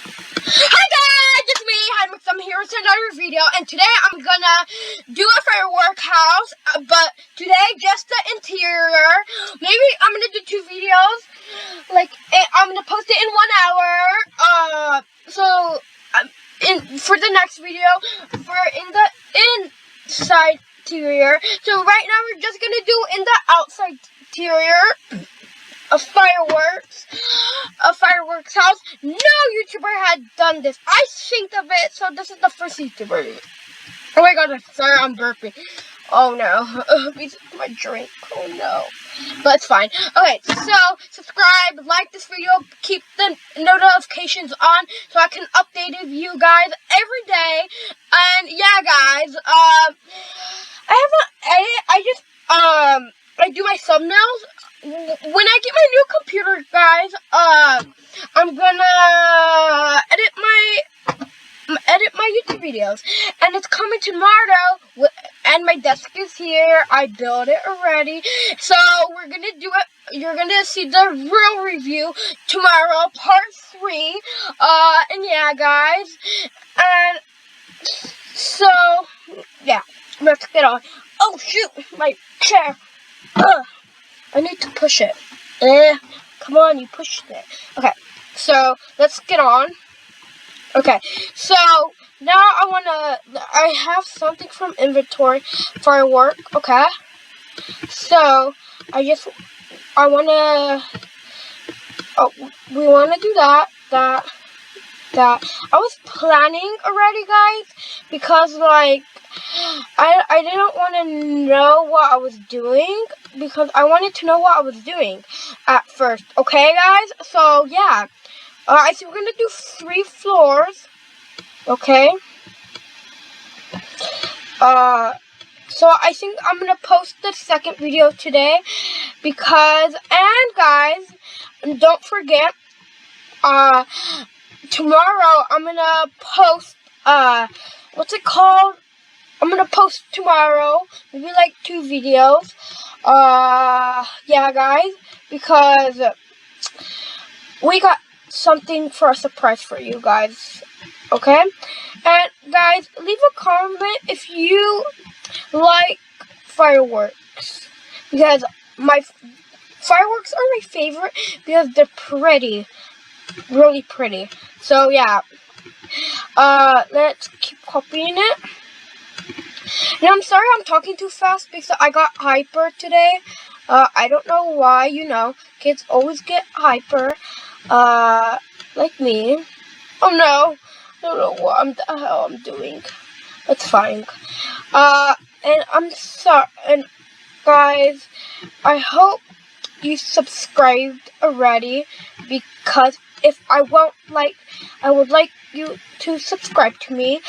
Hi guys, it's me, I'm here with another video, and today I'm gonna do a firework house, but today just the interior. Maybe I'm gonna do 2 videos, I'm gonna post it in 1 hour, for the next video, in the inside interior. So right now we're just gonna do in the outside interior. A fireworks house. No YouTuber had done this. I think of it, so this is the first YouTuber. Oh my god, sorry, I'm burping. Oh no, my drink. Oh no, but it's fine. Okay, so subscribe, like this video, keep the notifications on so I can update you guys every day. And yeah, guys, I haven't edit. I do my thumbnails. When I get my new computer, guys, I'm gonna edit my YouTube videos, and it's coming tomorrow. And my desk is here. I built it already, so we're gonna do it. You're gonna see the real review tomorrow, part 3. And yeah, guys, and so yeah, let's get on. Oh shoot, my chair. Ugh. I need to push it. Come on, you pushed it. Okay, so let's get on. Okay, so now I have something from inventory firework. Okay, so we want to do that. I was planning already, guys, because I didn't want to know what I was doing, because I wanted to know what I was doing at first. Okay, guys? So, yeah. I think we're going to do 3 floors. Okay? So I think I'm going to post the second video today, and guys, don't forget, tomorrow I'm going to post, what's it called? I'm gonna post tomorrow, maybe 2 videos. Yeah, guys, because we got something for a surprise for you guys. Okay, and guys, leave a comment if you like fireworks, because my fireworks are my favorite because they're pretty, really pretty. So yeah, let's keep copying it. And I'm sorry I'm talking too fast because I got hyper today. I don't know why, kids always get hyper, like me. Oh no, I don't know what the hell I'm doing. That's fine. And I'm sorry, and guys, I hope you subscribed already, because if I would like you to subscribe to me,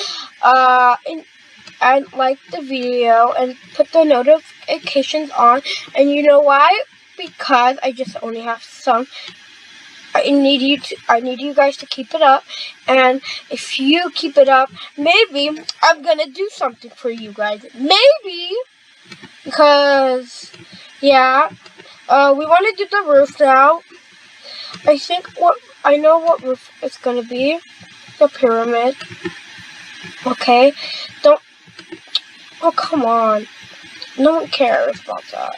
and like the video and put the notifications on. And you know why? Because I just only have some. I need you guys to keep it up, and if you keep it up, maybe I'm gonna do something for you guys. Maybe, because yeah, we want to do the roof now. I know what roof it's gonna be. The pyramid. Okay, don't. Oh, come on. No one cares about that.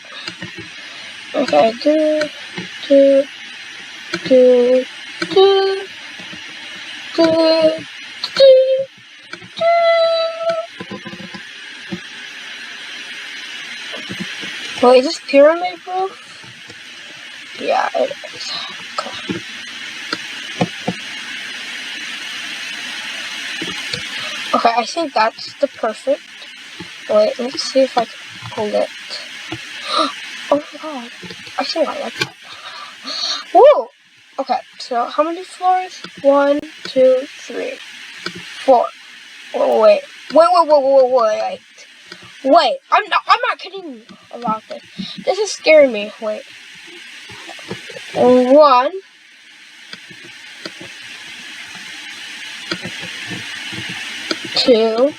Okay, Wait, is this pyramid roof? Yeah, it is. Okay, I think that's the perfect. Wait, let's see if I can hold it. Oh my god. I think I like that. Whoa! Okay, so how many floors? 1, 2, 3, 4. Oh, wait. Wait, I'm not kidding about this. This is scaring me. Wait. 1. 2.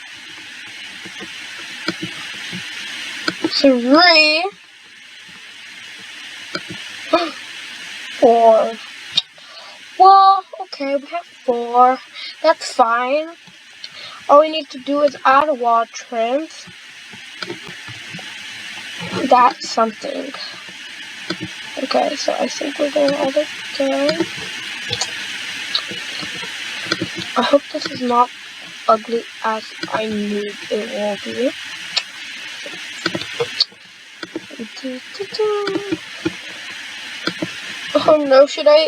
3. 4. Well, Okay, we have 4. That's fine. All we need to do is add wall trims. That's something. Okay, so I think we're going all the down. I hope this is not ugly as I need it will be. Oh no, should I?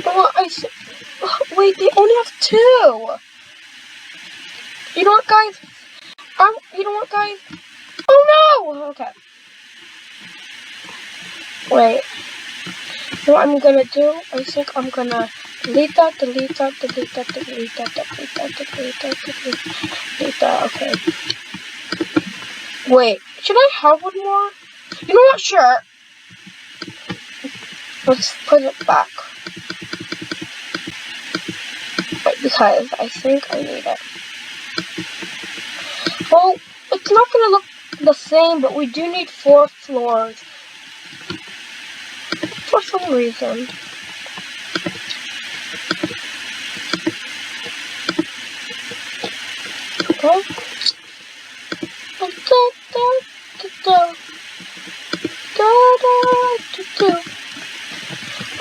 Oh, wait, they only have 2. You know what, guys? You know what, guys? Oh no! Okay. Wait. What I'm gonna do? I think I'm gonna delete that. Okay. Wait, should I have one more? You know what? Sure. Let's put it back. Wait, because I think I need it. Well, it's not gonna look the same, but we do need 4 floors. For some reason. Okay.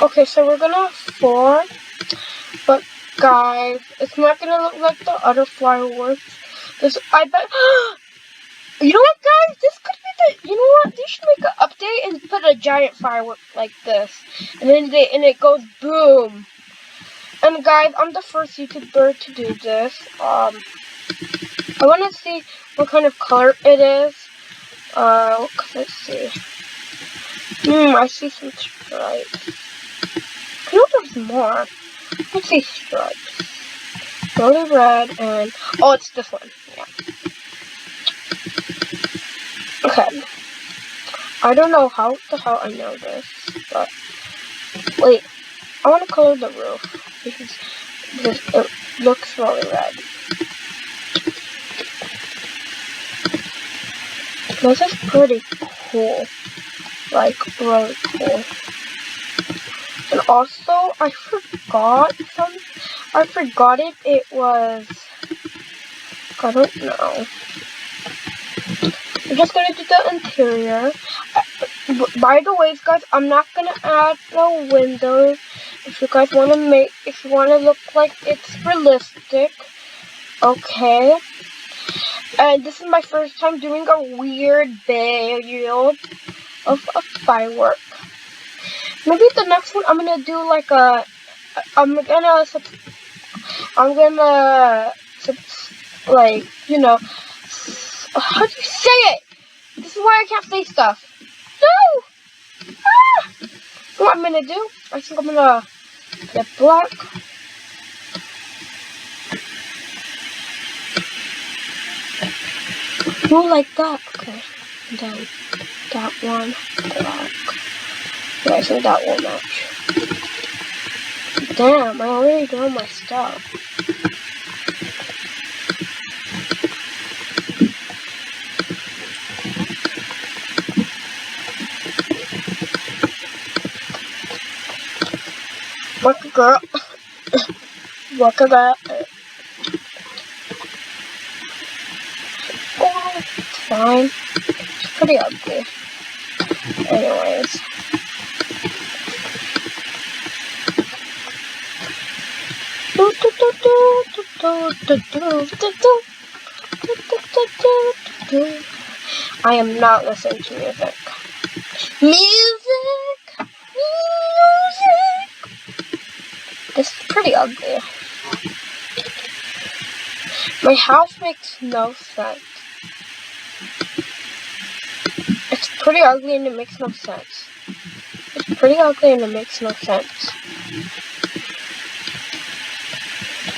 Okay, so we're gonna have 4, but guys, it's not gonna look like the other fireworks. I bet. You know what, guys? This could be you know what? They should make an update and put a giant firework like this, and then it goes boom. And guys, I'm the first YouTuber to do this. I want to see what kind of color it is. Let's see. I see some stripes. I know there's more. Let's see stripes. Really red and oh, it's this one. Yeah. Okay. I don't know how the hell I know this, but wait. I want to color the roof because it looks really red. This is pretty cool. Like, really cool. And also, I forgot it. It was, I don't know. I'm just gonna do the interior. By the way, guys, I'm not gonna add no windows. If you guys want to look like it's realistic, okay. And this is my first time doing a weird build of a firework. Maybe the next one I'm gonna do like like, you know, how do you say it? This is why I can't say stuff. No! Ah! What I'm gonna do? I think I'm gonna get black. More like that. Okay. And then that one black. Yeah, I think that will match. Damn, I already know my stuff. Work a girl. Work a girl. Oh, it's fine. It's pretty ugly. Anyways. I am not listening to music. Music! This is pretty ugly. My house makes no sense. It's pretty ugly and it makes no sense. It's pretty ugly and it makes no sense.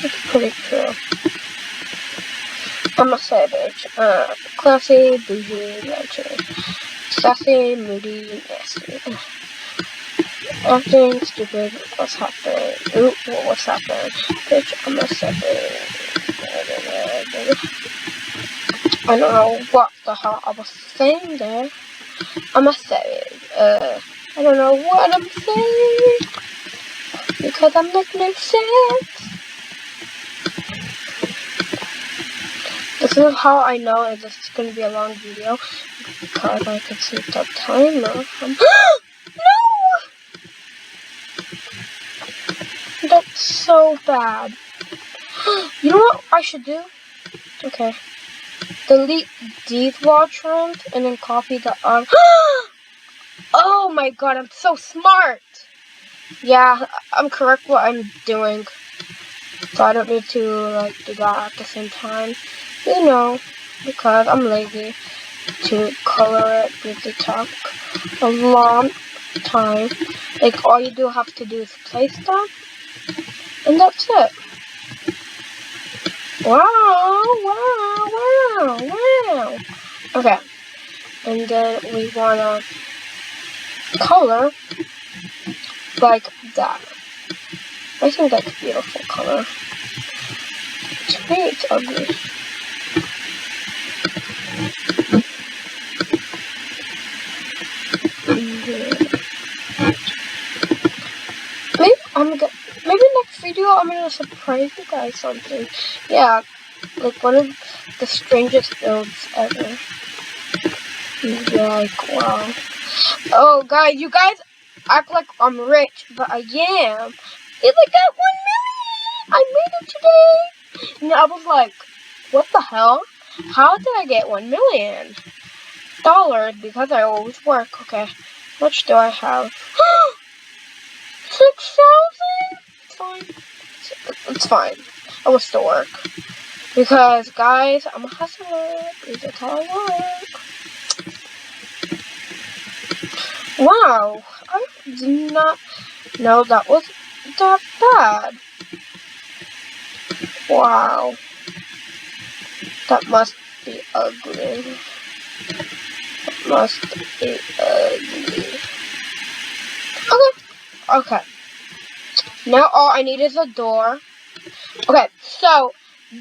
It's pretty true. I'm a savage. Classy, bougie, ratchet. Sassy, moody, nasty. Acting stupid. What's happening? Ooh, what's happening? Bitch, I'm a savage. I don't know what the hell I was saying there. I'm a savage. I don't know what I'm saying. because I'm like no sense. This is how I know that this is going to be a long video, because I can see the timer. No! That's so bad. You know what I should do? Okay. Delete these watch rooms and then copy the other. Oh my god, I'm so smart. Yeah, I'm correct what I'm doing. So I don't need to like do that at the same time. You know, because I'm lazy to color it because it took a long time. Like all you do have to do is place them, and that's it. Wow, wow, wow, wow. Okay, and then we wanna color like that. I think that's a beautiful color. To me, it's ugly. Maybe next video I'm gonna surprise you guys something. Yeah, like one of the strangest builds ever. Yeah, like wow. Oh, guys, you guys act like I'm rich, but I am. It's like got 1 million. I made it today. And I was like, what the hell? How did I get $1 million? Because I always work. Okay, how much do I have? 6,000? Fine. It's fine. I will still work. Because, guys, I'm a hustler. That's how I work. Wow. I did not know that was that bad. Wow. That must be ugly. That must be ugly. Okay. Now all I need is a door. Okay, so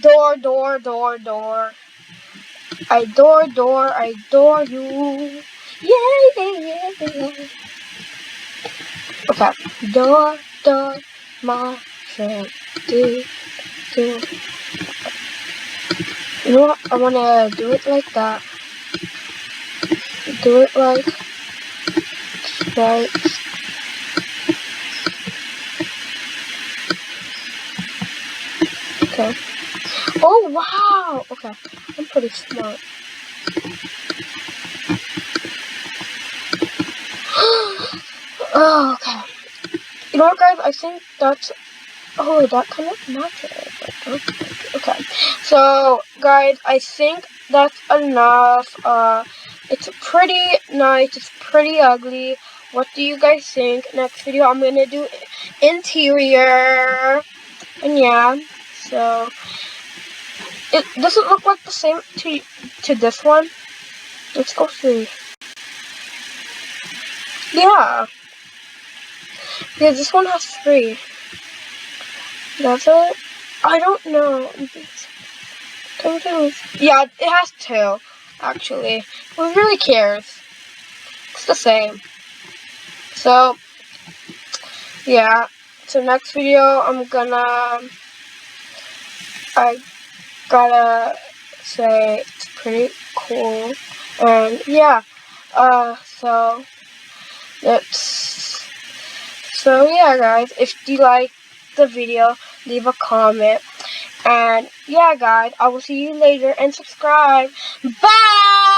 door. I adore you. Yeah. Okay, door, my friend, do. You know what? I wanna do it like that. Do it like right. Okay. Oh wow. Okay, I'm pretty smart. Oh, okay. You know what, guys? I think that's. Oh, that kind of matches. Okay. So, guys, I think that's enough. It's pretty nice. It's pretty ugly. What do you guys think? Next video, I'm gonna do interior. And yeah, so does it look like the same to this one? Let's go see. Yeah. Yeah, this one has 3. That's it? I don't know. Yeah, it has 2, actually. Who really cares? It's the same. So, yeah. So next video, I gotta say it's pretty cool. And yeah, so yeah, guys, if you like the video, leave a comment. And yeah, guys, I will see you later and subscribe. Bye!